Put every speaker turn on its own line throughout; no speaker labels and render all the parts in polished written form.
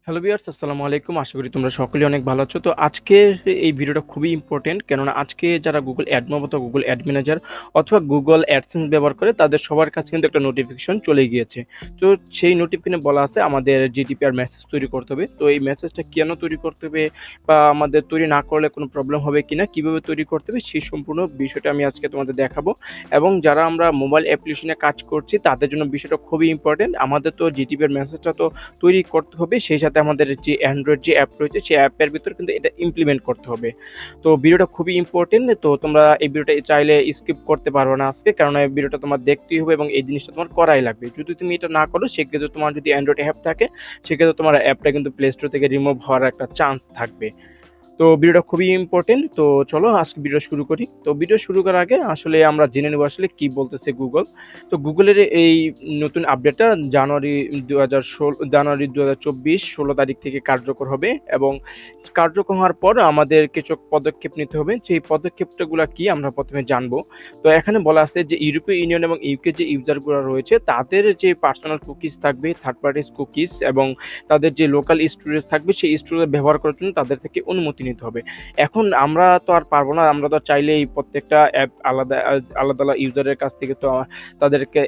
Hello viewers, আসসালামু আলাইকুম। আশা করি তোমরা সকলেই অনেক ভালো আছো। তো আজকের এই ভিডিওটা খুবই ইম্পোর্টেন্ট, কেননা আজকে যারা Google AdMob অথবা Google Ad Manager অথবা Google AdSense ব্যবহার করে তাদের সবার কাছে কিন্তু একটা নোটিফিকেশন চলে গিয়েছে। তো সেই নোটিফিকেশনে বলা আছে আমাদের GDPR মেসেজ তৈরি করতে হবে। তো এই মেসেজটা কেন তৈরি করতে হবে বা আমাদের তৈরি না করলে কোনো প্রবলেম হবে কিনা, কিভাবে তৈরি করতে হবে সেই সম্পূর্ণ বিষয়টা আমি আজকে তোমাদের দেখাবো। এবং যারা আমরা মোবাইল অ্যাপ্লিকেশনে কাজ করছি তাদের জন্য বিষয়টা খুবই ইম্পোর্টেন্ট। আমাদের তো GDPR মেসেজটা তো তৈরি করতে হবে, সেই সাথে আমাদের যে অ্যান্ড্রয়েড যে অ্যাপ রয়েছে সেই অ্যাপের ভিতর কিন্তু এটা ইমপ্লিমেন্ট করতে হবে। তো ভিডিওটা খুবই ইম্পর্টেন্ট। তো তোমরা এই ভিডিওটা চাইলে স্কিপ করতে পারবে না আজকে, কারণ এই ভিডিওটা তোমার দেখতেই হবে এবং এই জিনিসটা তোমার করাই লাগবে। যদি তুমি এটা না করো সেক্ষেত্রে তোমার যদি অ্যান্ড্রয়েড অ্যাপ থাকে সেক্ষেত্রে তোমার অ্যাপটা কিন্তু প্লে স্টোর থেকে রিমুভ হওয়ার একটা চান্স থাকবে। তো ভিডিওটা খুবই ইম্পর্টেন্ট। তো চলো আজকে ভিডিও শুরু করি। তো ভিডিও শুরু করার আগে আসলে আমরা জেনে নেব আসলে কি বলতেছে গুগল। তো গুগলের এই নতুন আপডেটটা জানুয়ারি 2024 16 তারিখ থেকে কার্যকর হবে এবং কার্যকর হওয়ার পর আমাদের কিছু পদক্ষেপ নিতে হবে। সেই পদক্ষেপগুলো কি আমরা প্রথমে জানবো। তো এখানে বলা আছে যে ইউরোপীয় ইউনিয়ন এবং ইউকে যে ইউজারগুলো রয়েছে তাদের যে পার্সোনাল কুকিজ থাকবে, থার্ড পার্টিস কুকিজ এবং তাদের যে লোকাল স্টোরেজ থাকবে সেই স্টোরেজ ব্যবহার করার জন্য তাদের থেকে অনুমতি নিতে হবে। এখন আমরা তো আর পারবো না, আমরা তো চাইলেই প্রত্যেকটা অ্যাপ আলাদা আলাদা ইউজারের কাছ থেকে তো তাদেরকে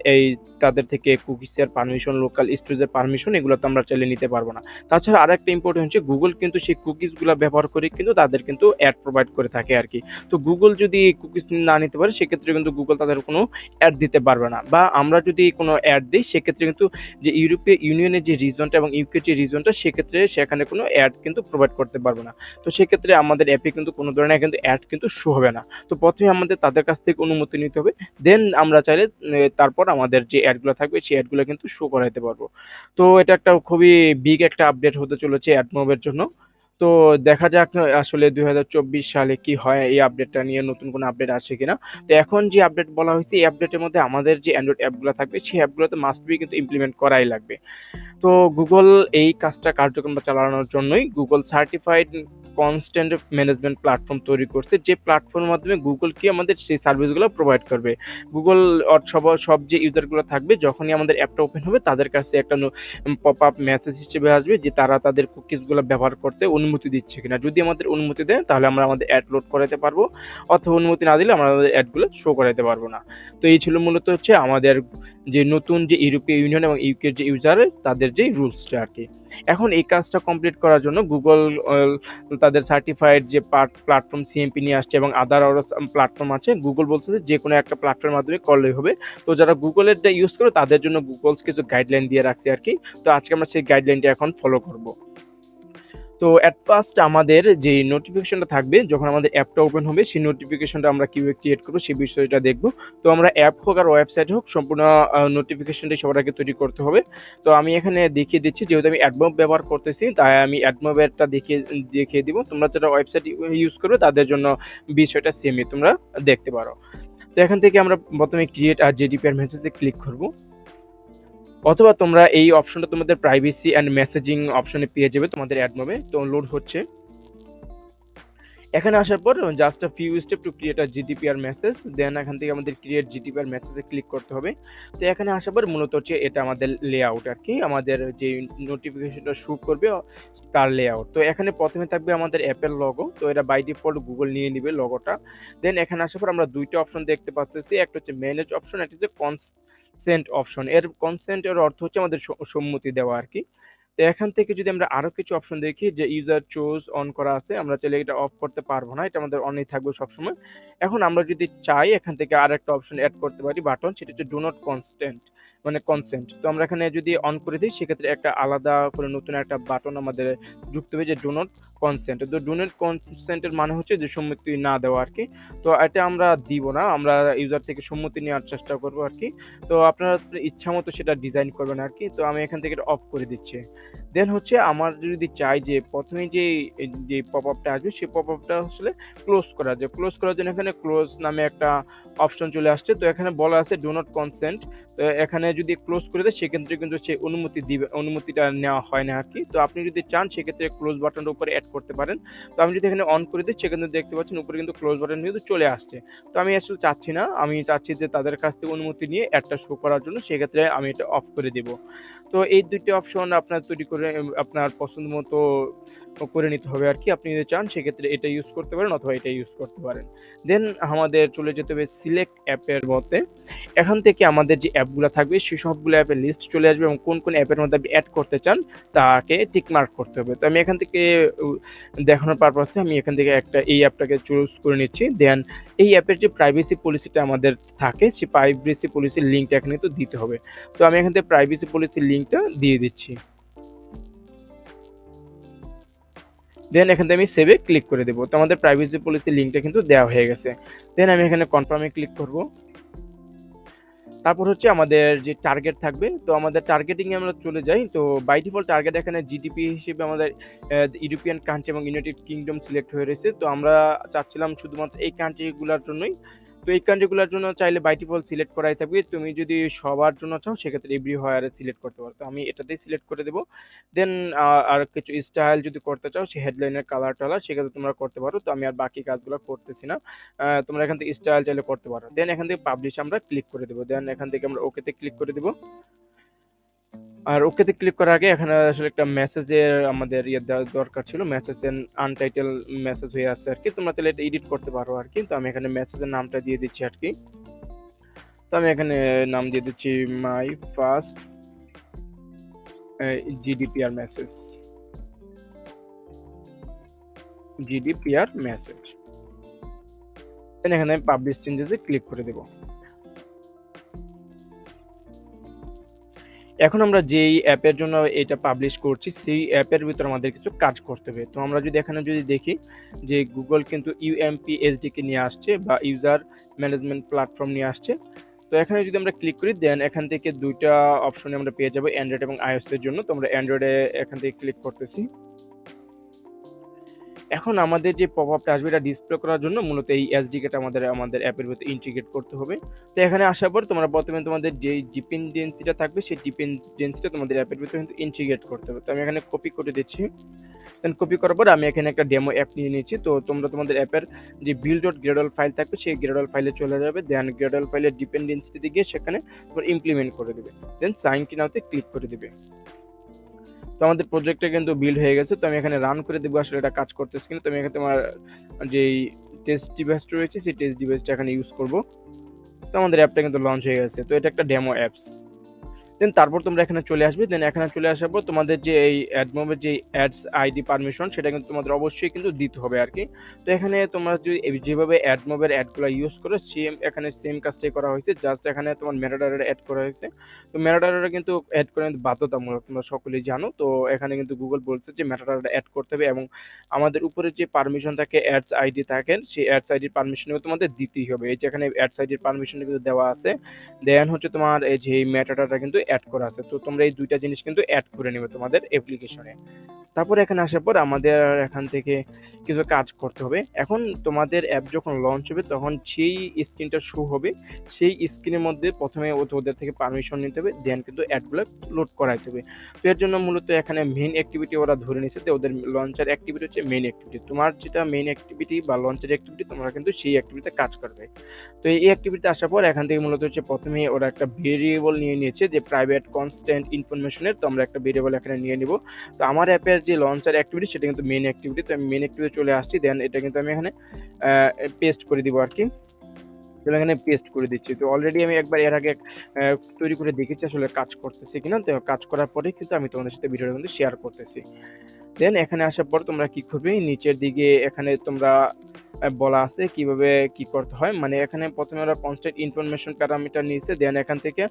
তাদের থেকে কুকিজের পারমিশন, লোকাল স্টোরেজের পারমিশন এগুলো তো আমরা চাইলে নিতে পারবো না। তাছাড়া আরেকটা ইম্পর্টেন্ট হচ্ছে গুগল কিন্তু সেই কুকিজগুলো ব্যবহার করে কিন্তু তাদের কিন্তু অ্যাড প্রোভাইড করে থাকে আরকি। তো গুগল যদি কুকিজ না নিতে পারে সেক্ষেত্রে কিন্তু গুগল তাদের কোনো অ্যাড দিতে পারবে না, বা আমরা যদি কোনো অ্যাড দিই সেক্ষেত্রে কিন্তু যে ইউরোপীয় ইউনিয়নের যে রিজনটা এবং ইউকে যে রিজনটা সেক্ষেত্রে সেখানে কোনো অ্যাড কিন্তু প্রোভাইড করতে পারবে না। তো সেক্ষেত্রে আমাদের অ্যাপে কিন্তু কোনো ধরনের কিন্তু অ্যাড কিন্তু শো হবে না। তো প্রথমে আমাদের তাদের কাছ থেকে অনুমতি নিতে হবে, দেন আমরা চাইলে তারপর আমাদের যে অ্যাডগুলো থাকবে সেই অ্যাডগুলো কিন্তু শো করাইতে পারবো। তো এটা একটা খুবই বিগ একটা আপডেট হতে চলেছে অ্যাডমবের জন্য। তো দেখা যাক আসলে 2024 সালে কি হয়, এই আপডেটটা নিয়ে নতুন কোনো আপডেট আসে কিনা। তো এখন যে আপডেট বলা হয়েছে এই আপডেটের মধ্যে আমাদের যে অ্যান্ড্রয়েড অ্যাপগুলো থাকবে সেই অ্যাপগুলোতে মাস্ট বি কিন্তু ইমপ্লিমেন্ট করাই লাগবে। তো গুগল এই কাজটা কার্যক্রম চালানোর জন্যই Google certified constant management platform তৈরি করছে, যে প্ল্যাটফর্মের মাধ্যমে গুগল কি আমাদের সেই সার্ভিসগুলো প্রোভাইড করবে। গুগল সব যে ইউজারগুলো থাকবে যখনই আমাদের অ্যাপটা ওপেন হবে তাদের কাছে একটা পপ আপ মেসেজ হিসেবে আসবে যে তারা তাদের কুকিজগুলো ব্যবহার করতে অনুমতি দিচ্ছে কিনা। যদি আমাদের অনুমতি দেয় তাহলে আমরা আমাদের অ্যাড লোড করাতে পারবো, অথবা অনুমতি না দিলে আমরা আমাদের অ্যাডগুলো শো করাতে পারবো না। তো এই ছিল মূলত হচ্ছে আমাদের যে নতুন যে ইউরোপীয় ইউনিয়ন এবং ইউকের যে ইউজার তাদের যে রুলসটা আর কি। এখন এই কাজটা কমপ্লিট করার জন্য গুগল তাদের সার্টিফাইড যে প্ল্যাটফর্ম সিএমপি নিয়ে আসছে এবং আদার আরও প্ল্যাটফর্ম আছে। গুগল বলছে যে কোনো একটা প্ল্যাটফর্মের মাধ্যমে করলেই হবে। তো যারা গুগলেরটা ইউজ করে তাদের জন্য গুগলস কিছু গাইডলাইন দিয়ে রাখছে আর কি। তো আজকে আমরা সেই গাইডলাইনটা এখন ফলো করব। তো এট ফার্স্ট আমাদের যে নোটিফিকেশনটা থাকবে যখন আমাদের অ্যাপটা ওপেন হবে সেই নোটিফিকেশনটা আমরা কিভাবে ক্রিয়েট করবো সেই বিষয়টা দেখবো। তো আমরা অ্যাপ হোক আর ওয়েবসাইট হোক সম্পূর্ণ নোটিফিকেশনটি সবার আগে তৈরি করতে হবে। তো আমি এখানে দেখিয়ে দিচ্ছি, যেহেতু আমি অ্যাডমব ব্যবহার করতেছি তাই আমি অ্যাডমবেরটা দেখিয়ে দিব। তোমরা যারা ওয়েবসাইট ইউজ করবে তাদের জন্য বিষয়টা সেমই তোমরা দেখতে পারো। তো এখান থেকে আমরা প্রথমে ক্রিয়েট আর জিডিপিআর মেসেজে ক্লিক করব, অথবা তোমরা এই অপশনটা তোমাদের প্রাইভেসি অ্যান্ড মেসেজিং অপশনে পেয়ে যাবে তোমাদের অ্যাডমবে। তো লোড হচ্ছে। এখানে আসার পর just a few step to create a GDPR message, then এখান থেকে আমাদের ক্রিয়েট জিডিপিআর মেসেজে ক্লিক করতে হবে। তো এখানে আসার পর মূলত হচ্ছে এটা আমাদের লেআউট আর কি, আমাদের যে নোটিফিকেশনটা শো করবে তার লেআউট। তো এখানে প্রথমে থাকবে আমাদের অ্যাপের লগো, তো এটা বাই ডিফল্ট গুগল নিয়ে নিবে লগোটা। দেন এখানে আসার পর আমরা দুইটা অপশন দেখতে পাচ্ছি, একটা হচ্ছে ম্যানেজ অপশন, একটা হচ্ছে কনসেন্ট অপশন। এর কনসেন্টের অর্থ হচ্ছে আমাদের সম্মতি দেওয়া আর কি। তো এখান থেকে যদি আমরা আরো কিছু অপশন দেখি যে ইউজার চুজ অন করা আছে, আমরা চাইলে এটা অফ করতে পারবো না, এটা আমাদের অনই থাকবে সবসময়। এখন আমরা যদি চাই এখান থেকে আরেকটা অপশন অ্যাড করতে পারি বাটন, সেটা হচ্ছে ডু নট কনস্ট্যান্ট মানে কনসেন্ট। তো আমরা এখানে যদি অন করে দিই সেক্ষেত্রে একটা আলাদা করে নতুন একটা বাটন আমাদের যুক্ত হবে যে ডু নট কনসেন্ট। তো ডু নট কনসেন্টের মানে হচ্ছে যে সম্মতি না দেওয়া আর কি। তো এটা আমরা দিব না, আমরা ইউজার থেকে সম্মতি নেওয়ার চেষ্টা করবো আর কি। তো আপনারা ইচ্ছা মতো সেটা ডিজাইন করবেন আর কি। তো আমি এখান থেকে এটা অফ করে দিচ্ছি। দেন হচ্ছে আমার যদি চাই যে প্রথমে যে পপ আপটা আসবে সেই পপ আপটা আসলে ক্লোজ করা যায়, ক্লোজ করার জন্য এখানে ক্লোজ নামে একটা অপশন চলে আসছে। তো এখানে বলা আছে ডু নট কনসেন্ট। তো এখানে যদি ক্লোজ করে দেয় সেক্ষেত্রে কিন্তু সে অনুমতিটা নেওয়া হয় না আরকি। তো আপনি যদি চান সেক্ষেত্রে ক্লোজ বাটনটার উপরে এড করতে পারেন। তো আমি যদি এখানে অন করে দিই সেক্ষেত্রে দেখতে পাচ্ছেন উপরে কিন্তু ক্লোজ বাটন কিন্তু চলে আসছে। তো আমি আসলে চাচ্ছি না। আমি চাচ্ছি যে তাদের কাছ থেকে অনুমতি নিয়ে অ্যাডটা শো করার জন্য, সেক্ষেত্রে আমি এটা অফ করে দিব। তো এই ২ টি অপশন আপনার তৈরি করে আপনার পছন্দ মতো করে নিতে হবে আরকি। আপনি যদি চান সেক্ষেত্রে এটা ইউজ করতে পারেন অথবা এটা ইউজ করতে পারেন। দেন আমাদের চলে যেতে হবে সিলেক্ট অ্যাপের মধ্যে। এখান থেকে আমাদের যে অ্যাপগুলা থাকবে সে সবগুলো অ্যাপের লিস্ট চলে আসবে এবং কোন অ্যাপের মধ্যে আপনি এড করতে চান তাকে টিক মার্ক করতে হবে। তো আমি এখান থেকে উ দেখানোর পারপাসে আমি এখান থেকে এই অ্যাপটাকে চুজ করে নিচ্ছি। দেন এই অ্যাপের যে প্রাইভেসি পলিসিটা আমাদের থাকে সেই প্রাইভেসি পলিসির লিঙ্কটা এখানে কিন্তু দিতে হবে। তো আমি এখান থেকে প্রাইভেসি পলিসির লিঙ্কটা দিয়ে দিচ্ছি। দেন এখান থেকে আমি সেভ এ ক্লিক করে দেব। তো আমাদের প্রাইভেসি পলিসির লিঙ্কটা কিন্তু দেওয়া হয়ে গেছে। দেন আমি এখানে কনফার্ম এ ক্লিক করব। তারপর হচ্ছে আমাদের যে টার্গেট থাকবে, তো আমাদের টার্গেটিং এ আমরা চলে যাই। তো বাই ডিফল্ট টার্গেট এখানে জিডিপি হিসেবে আমাদের ইউরোপিয়ান কান্ট্রি এবং ইউনাইটেড কিংডম সিলেক্ট হয়ে রয়েছে। তো আমরা চাচ্ছিলাম শুধুমাত্র এই কান্ট্রি গুলার জন্যই। তো এই কান্ট্রি গুলার জন্য চাইলে বাই ডিফল্ট সিলেক্ট করাই থাকবে। তুমি যদি সবার জন্য চাও সেক্ষেত্রে এভরিহোয়ার সিলেক্ট করতে পারো। তো আমি এটাতেই সিলেক্ট করে দেব। দেন আর কিছু স্টাইল যদি করতে চাও সে হেডলাইনের কালার-টালার সেক্ষেত্রে তোমরা করতে পারো। তো আমি আর বাকি কাজগুলো করতেছি না। তোমরা এখান থেকে স্টাইল চাইলে করতে পারো। দেন এখান থেকে পাবলিশ আমরা ক্লিক করে দেব। দেন এখান থেকে আমরা ওকে তে ক্লিক করে দেব। আর ওকে তে ক্লিক করার আগে এখানে আসলে একটা মেসেজের আমাদের দেওয়া দরকার ছিল। মেসেজ এন্ড আনটাইটেল মেসেজ হয়ে আছে আরকি। তোমরা চাইলে এটা এডিট করতে পারো আরকি। তো আমি এখানে মেসেজের নামটা দিয়ে দিচ্ছি আরকি। তো আমি এখানে নাম দিয়ে দিচ্ছি my first uh GDPR message. GDPR message. Then এখানে আমি পাবলিশ চেঞ্জেস এ ক্লিক করে দেব। এখন আমরা যেই অ্যাপের জন্য এটা পাবলিশ করছি, সেই অ্যাপের ভিতরে আমাদের কিছু কাজ করতে হবে। তো আমরা যদি এখানে দেখি যে Google কিন্তু UMP SDK নিয়ে আসছে বা ইউজার ম্যানেজমেন্ট প্ল্যাটফর্ম নিয়ে আসছে। তো এখানে যদি আমরা ক্লিক করি দেন এখান থেকে ২ টা অপশনে আমরা পেয়ে যাবো Android এবং iOS এর জন্য। তো আমরা Android এ এখান থেকে ক্লিক করতেছি। এখন আমাদের যে পপআপটা আসবে এটা ডিসপ্লে করার জন্য মূলত এই এসডিকেটা আমাদের অ্যাপের ভিতরে ইন্টিগ্রেট করতে হবে। তো এখানে আসার পর তোমরা প্রথমে তোমাদের যেই ডিপেন্ডেন্সিটা থাকবে সেই ডিপেন্ডেন্সিটা তোমাদের অ্যাপের ভিতরে কিন্তু ইন্টিগ্রেট করতে হবে। তো আমি এখানে কপি করে দিচ্ছি। দেন কপি করার পর আমি এখানে একটা ডেমো অ্যাপ নিয়ে নিয়েছি। তো তোমরা তোমাদের অ্যাপের যে build.gradle ফাইল থাকবে সেই gradle ফাইলে চলে যাবে। দেন gradle ফাইলের ডিপেন্ডেন্সিতে গিয়ে সেখানে তোমরা ইমপ্লিমেন্ট করে দিবে। দেন সাইন ইন নাও তে ক্লিক করে দিবে। তো আমাদের প্রজেক্টটা কিন্তু বিল্ড হয়ে গেছে। তো আমি এখানে রান করে দেখব আসলে এটা কাজ করতেছে কিনা। তো আমি এখানে তোমার যেই টেস্ট ডিভাইসটা রয়েছে সেই টেস্ট ডিভাইসটা এখানে ইউজ করব। তো আমাদের অ্যাপটা কিন্তু লঞ্চ হয়ে গেছে। তো এটা একটা ডেমো অ্যাপস। দেন তারপর তোমরা এখানে চলে আসবে। দেন এখানে চলে আসার পর তোমাদের যে এই Admob এর যে অ্যাডস আইডি পারমিশন সেটা কিন্তু তোমাদের অবশ্যই কিন্তু দিতে হবে আরকি। তো এখানে তোমরা যদি যেভাবে Admob এর অ্যাডগুলা ইউজ করো এখানে সেম কাজটাই করা হয়েছে। জাস্ট এখানে তোমার মেটাডাটা এড করা হয়েছে। তো মেটাডাটা কিন্তু এড করা কিন্তু বাধ্যতামূলক। তোমরা সকলেই জানো। তো এখানে কিন্তু Google বলছে যে মেটাডাটা এড করতে হবে এবং আমাদের উপরে যে পারমিশন থাকে অ্যাডস আইডি থাকে সেই অ্যাডস আইডির পারমিশনও তোমাদের দিতেই হবে। এই যে এখানে অ্যাডস আইডির পারমিশন কিন্তু দেওয়া আছে। দেন হচ্ছে তোমার এই যে মেটাডাটা কিন্তু এড করা আছে। তো তোমরা এই ২ টা জিনিস কিন্তু এড করে নিবে তোমাদের অ্যাপ্লিকেশনে। তারপর এখানে আসার পর আমাদের এখান থেকে কিছু কাজ করতে হবে। এখন তোমাদের অ্যাপ যখন লঞ্চ হবে তখন যেই স্ক্রিনটা শো হবে, সেই স্ক্রিনের মধ্যে ১ম এ ওদের থেকে পারমিশন নিতে হবে। দেন কিন্তু অ্যাডগুলা লোড করাইতে হবে। তো এর জন্য মূলত এখানে মেইন অ্যাক্টিভিটি ওরা ধরে নিছে যে ওদের লঞ্চার অ্যাক্টিভিটি হচ্ছে মেইন অ্যাক্টিভিটি। তোমার যেটা মেইন অ্যাক্টিভিটি বা লঞ্চের অ্যাক্টিভিটি তোমরা কিন্তু সেই অ্যাক্টিভিটিতে কাজ করবে। তো এই অ্যাক্টিভিটিতে আসার পর এখান থেকে মূলত হচ্ছে ১ম এ ওরা একটা ভেরিয়েবল নিয়ে নিয়েছে যে প্রাইভেট কনস্ট্যান্ট ইনফরমেশন এর। তো আমরা একটা ভেরিয়েবল এখানে নিয়ে নিব। তো আমার অ্যাপের যে লঞ্চার অ্যাক্টিভিটি সেটা কিন্তু মেইন অ্যাক্টিভিটি। তো আমি মেইন অ্যাক্টিভিটি চলে আসছি। দেন এটা কিন্তু আমি এখানে আ পেস্ট করে দিব আরকি। তো এখানে পেস্ট করে দিচ্ছি। তো অলরেডি আমি একবার এর আগে তৈরি করে দেখেছি আসলে কাজ করতেছে কিনা। তো কাজ করার পরেই কিন্তু আমি তোমাদের সাথে ভিডিওটা কিন্তু শেয়ার করতেছি। দেন এখানে আসার পর তোমরা কি করবে নিচের দিকে এখানে তোমরা বলা আছে কিভাবে কি করতে হয়। মানে এখানে ১ম এ ওরা কনস্ট্যান্ট ইনফরমেশন প্যারামিটার নিয়েছে। দেন এখান থেকে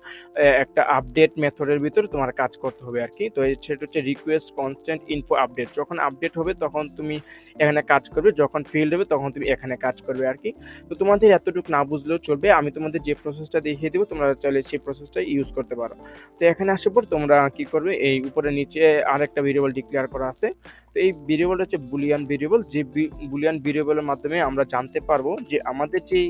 একটা আপডেট মেথডের ভিতরে তোমার কাজ করতে হবে আরকি। তো সেটা হচ্ছে রিকোয়েস্ট কনস্ট্যান্ট ইনফো আপডেট। যখন আপডেট হবে তখন তুমি এখানে কাজ করবে। যখন ফেইল্ড হবে তখন তুমি এখানে কাজ করবে আরকি। তো তোমাদের এতটুকু না বুঝলেও চলবে। আমি তোমাদের যে প্রসেসটা দেখিয়ে দিব তোমরা চাইলে সেই প্রসেসটা ইউজ করতে পারো। তো এখানে আসার পর তোমরা কি করবে এই উপরে নিচে আরেকটা ভেরিয়েবল ডিক্লেয়ার করা আছে। তো এই ভেরিয়েবলটা হচ্ছে বুলিয়ান ভেরিয়েবল, যে বুলিয়ান ভেরিয়েবলের মাধ্যমে আমরা জানতে পারবো যে আমাদের যেই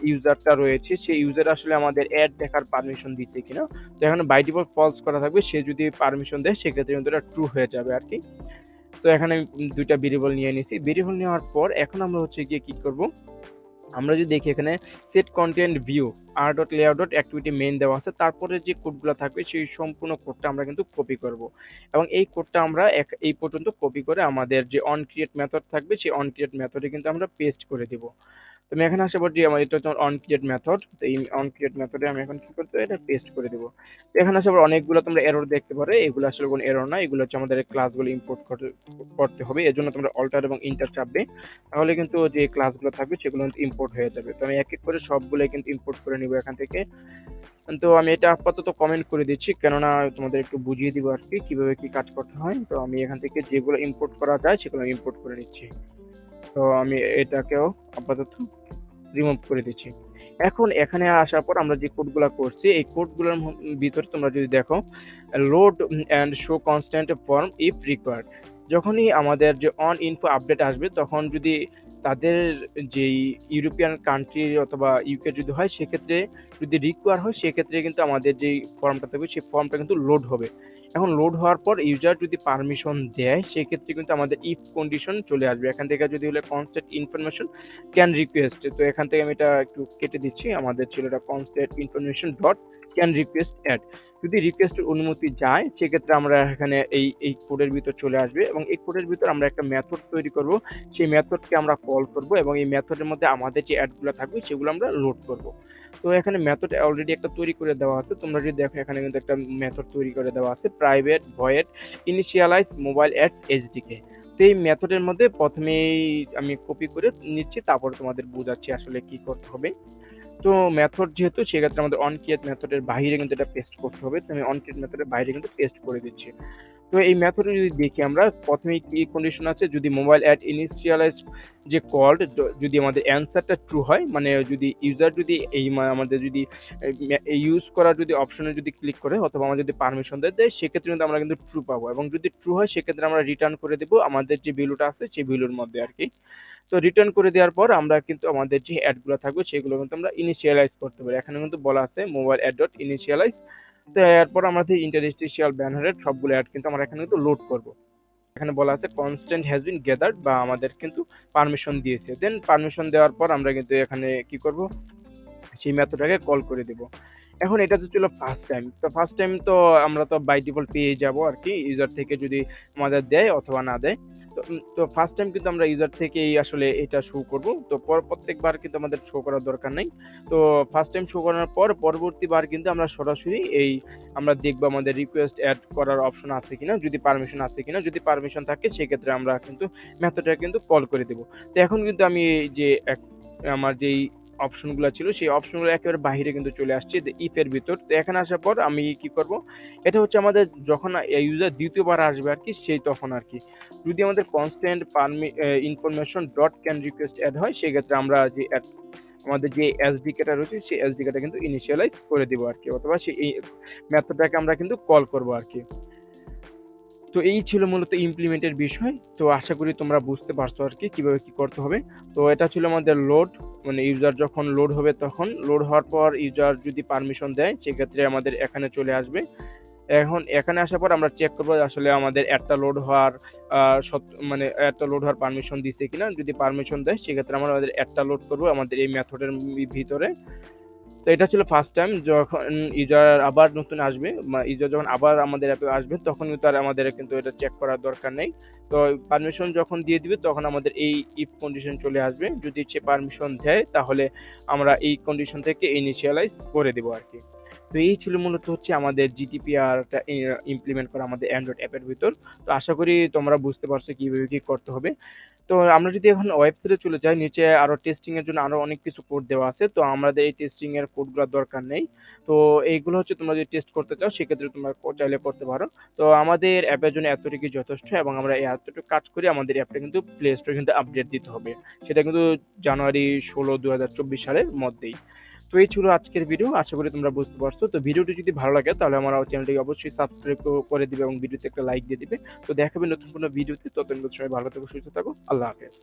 ইউজারটা রয়েছে সেই ইউজার আসলে আমাদের অ্যাড দেখার পারমিশন দিচ্ছে কিনা। তো এখানে বাই ডিফল্ট ফলস করা থাকবে, সে যদি পারমিশন দেয় সেক্ষেত্রে কিন্তু এটা ট্রু হয়ে যাবে আর কি। তো এখানে আমি ২টা ভেরিয়েবল নিয়ে নিছি। ভেরিয়েবল নেওয়ার পর এখন আমরা হচ্ছে গিয়ে কি করব, আমরা যদি দেখি এখানে set contained view r.layout.activity main দেওয়া আছে, তারপরে যে কোডগুলো থাকবে সেই সম্পূর্ণ কোডটা আমরা কিন্তু কপি করব এবং এই কোডটা আমরা এই পর্যন্ত কপি করে আমাদের যে অন ক্রিয়েট মেথড থাকবে সেই অন ক্রিয়েট মেথডে কিন্তু আমরা পেস্ট করে দিব। তো আমি এখানে আসার পর যে আমার এটা হচ্ছে অন ক্রিয়েট মেথড, তো এই অন ক্রিয়েট মেথডে আমি এখন কি করতে হবে, এটা পেস্ট করে দেব। তো এখানে আসার পর অনেকগুলো তোমরা এরর দেখতে পারো, এগুলো আসলে কোনো এরর না, এগুলো হচ্ছে আমাদের ক্লাসগুলো ইম্পোর্ট করতে হবে। এজন্য তোমরা অল্টার এবং ইন্টার চাপবে, তাহলে কিন্তু যে ক্লাসগুলো থাকবে সেগুলো কিন্তু ইম্পোর্ট হয়ে যাবে। তো আমি এক এক করে সবগুলোই কিন্তু ইম্পোর্ট করে নিব এখান থেকে। তো আমি এটা আপাতত কমেন্ট করে দিচ্ছি, কেননা তোমাদের একটু বুঝিয়ে দিব আর কি কিভাবে কি কাজ করতে হয়। তো আমি এখান থেকে যেগুলো ইম্পোর্ট করা যায় সেগুলো ইম্পোর্ট করে নিচ্ছি। তো আমি এটাকেও আপাতত রিমুভ করে দিচ্ছি। এখন এখানে আসার পর আমরা যে কোডগুলা করছি এই কোডগুলোর ভিতরে তোমরা যদি দেখো, load and show constant form if required, যখনই আমাদের যে অন ইনফো আপডেট আসবে তখন যদি তাদের যেই ইউরোপিয়ান কান্ট্রি অথবা ইউকে যদি হয় সেক্ষেত্রে যদি রিকোয়ার হয় সেক্ষেত্রে কিন্তু আমাদের যেই ফর্মটা থাকবে সেই ফর্মটা কিন্তু লোড হবে। এখন লোড হওয়ার পর ইউজার যদি পারমিশন দেয় সেক্ষেত্রে কিন্তু আমাদের ইফ কন্ডিশন চলে আসবে। এখান থেকে যদি হলে কনস্ট্যান্ট ইনফরমেশন ক্যান রিকোয়েস্ট, তো এখান থেকে আমি এটা একটু কেটে দিচ্ছি, আমাদের ছিল এটা constant information dot can request add, যদি রিকোয়েস্টের অনুমতি যায় সেক্ষেত্রে আমরা এখানে এই কোডের ভিতর চলে আসবে এবং এই কোডের ভিতর আমরা একটা মেথড তৈরি করব, সেই মেথডকে আমরা কল করব এবং এই মেথডের মধ্যে আমাদের যে অ্যাডগুলো থাকবে সেগুলো আমরা লোড করব। তো এখানে মেথড অলরেডি একটা তৈরি করে দেওয়া আছে, তোমরা যদি দেখো এখানে কিন্তু একটা মেথড তৈরি করে দেওয়া আছে, private void initialise mobile ads SDK. তো এই মেথডের মধ্যে প্রথমেই আমি কপি করে নিচ্ছি, তারপরে তোমাদের বোঝাচ্ছি আসলে কি করতে হবে। তো মেথড যেহেতু সেক্ষেত্রে আমাদের অন ক্রিয়েট মেথডের বাইরে কিন্তু এটা পেস্ট করতে হবে, তো আমি অন ক্রিয়েট মেথডের বাইরে কিন্তু পেস্ট করে দিচ্ছি। তো এই মেথডে যদি দেখি আমরা প্রথমেই কি কন্ডিশন আছে, যদি মোবাইল অ্যাড ইনিশিয়ালাইজ যে কল্ড যদি আমাদের অ্যান্সারটা ট্রু হয়, মানে যদি ইউজার যদি আমাদের যদি ইউজ করার যদি অপশনে যদি ক্লিক করে অথবা আমরা যদি পারমিশন দেয় সেক্ষেত্রে কিন্তু আমরা কিন্তু ট্রু পাবো এবং যদি ট্রু হয় সেক্ষেত্রে আমরা রিটার্ন করে দেবো আমাদের যে ভ্যালুটা আছে সেই ভ্যালুর মধ্যে আর কি। তো রিটার্ন করে দেওয়ার পর আমরা কিন্তু আমাদের যে অ্যাডগুলো থাকবে সেগুলো কিন্তু আমরা ইনিশিয়ালাইজ করতে পারি। এখানে কিন্তু বলা আছে মোবাইল অ্যাড ডট ইনিশিয়ালাইজ। তো এরপর আমাদের ইন্টারস্টিশিয়াল ব্যানারের সবগুলো অ্যাড কিন্তু আমরা এখানে কিন্তু লোড করব। এখানে বলা আছে কনস্ট্যান্ট হ্যাজ বিন গ্যাদার্ড, বা আমাদের কিন্তু পারমিশন দিয়েছে। দেন পারমিশন দেওয়ার পর আমরা কিন্তু এখানে কি করব, সেই মেথডটাকে কল করে দেব। এখন এটা তো ছিল ফার্স্ট টাইম, তো ফার্স্ট টাইম তো আমরা তো বাই ডিফল্ট পেয়ে যাব আর কি, ইউজার থেকে যদি আমাদের দেয় অথবা না দেয়। তো ফার্স্ট টাইম কিন্তু আমরা ইউজার থেকেই আসলে এটা শো করব, তো প্রত্যেকবার কিন্তু আমাদের শো করার দরকার নেই। তো ফার্স্ট টাইম শো করার পর পরবর্তীবার কিন্তু আমরা সরাসরি আমরা দেখব আমাদের রিকোয়েস্ট অ্যাড করার অপশন আছে কিনা, যদি পারমিশন আছে কিনা, যদি পারমিশন থাকে সেক্ষেত্রে আমরা কিন্তু মেথডটা কিন্তু কল করে দেব। তো এখন কিন্তু আমি যে আমার যেই অপশনগুলো ছিল সেই অপশনগুলো একেবারে বাহিরে কিন্তু চলে আসছে যে ইফের ভিতর। তো এখানে আসার পর আমি কি করব, এটা হচ্ছে আমাদের যখন ইউজার দ্বিতীয়বার আসবে আর কি সেই তখন আর কি, যদি আমাদের constant information dot can request add হয় সেক্ষেত্রে আমরা যে আমাদের যে এসডিকেটা রয়েছে সেই এসডিকেটা কিন্তু ইনিশিয়ালাইজ করে দিব আর কি, অথবা সেই মেথডটাকে আমরা কিন্তু কল করব আর কি। তো এই ছিল মূলত ইমপ্লিমেন্টের বিষয়। তো আশা করি তোমরা বুঝতে পারছো আর কি কিভাবে কি করতে হবে। তো এটা ছিল আমাদের লোড, মানে ইউজার যখন লোড হবে তখন লোড হওয়ার পর ইউজার যদি পারমিশন দেয় সেক্ষেত্রে আমাদের এখানে চলে আসবে। এখন এখানে আসার পর আমরা চেক করবো আসলে আমাদের অ্যাডটা লোড হওয়ার মানে অ্যাডটা লোড হওয়ার পারমিশন দিছে কিনা, যদি পারমিশন দেয় সেক্ষেত্রে আমরা আমাদের অ্যাডটা লোড করবো আমাদের এই মেথডের ভিতরে। তো এটা ছিল ফার্স্ট টাইম যখন ইউজার আবার নতুন আসবে, ইউজার যখন আবার আমাদের অ্যাপে আসবে তখন কিন্তু আর আমাদের কিন্তু এটা চেক করার দরকার নেই। তো পারমিশন যখন দিয়ে দিবে তখন আমাদের এই ইফ কন্ডিশন চলে আসবে, যদি সে পারমিশন দেয় তাহলে আমরা এই কন্ডিশন থেকে ইনিশিয়ালাইজ করে দেবো আর কি। তো এই ছিল মূলত হচ্ছে আমাদের জিডিপিআরটা ইমপ্লিমেন্ট করা আমাদের অ্যান্ড্রয়েড অ্যাপের ভিতর। তো আশা করি তোমরা বুঝতে পারছো কিভাবে কি করতে হবে। তো আমরা যদি এখন ওয়েবসাইটে চলে যাই, নিচে আরো টেস্টিং এর জন্য আরো অনেক কিছু কোড দেওয়া আছে, তো আমাদের এই টেস্টিং এর কোডগুলোর দরকার নেই। তো এইগুলো হচ্ছে তোমরা যদি টেস্ট করতে চাও সেক্ষেত্রে তোমরা চাইলে করতে পারো। তো আমাদের অ্যাপের জন্য এতটুকুই যথেষ্ট এবং আমরা এই এতটুকু কাজ করি, আমাদের অ্যাপটা কিন্তু প্লে স্টোরে কিন্তু আপডেট দিতে হবে, সেটা কিন্তু জানুয়ারি 16 2024 সালের মধ্যেই। তো এই ছিল আজকের ভিডিও। আশা করি তোমরা বুঝতে পারছো। তো ভিডিওটি যদি ভালো লাগে তাহলে আমার চ্যানেলটিকে অবশ্যই সাবস্ক্রাইব করে দিবে এবং ভিডিওতে একটা লাইক দিয়ে দিবে। তো দেখা হবে নতুন কোনো ভিডিওতে। ততদিন পর্যন্ত সবাই ভালো থাকো, সুস্থ থাকো। আল্লাহ হাফেজ।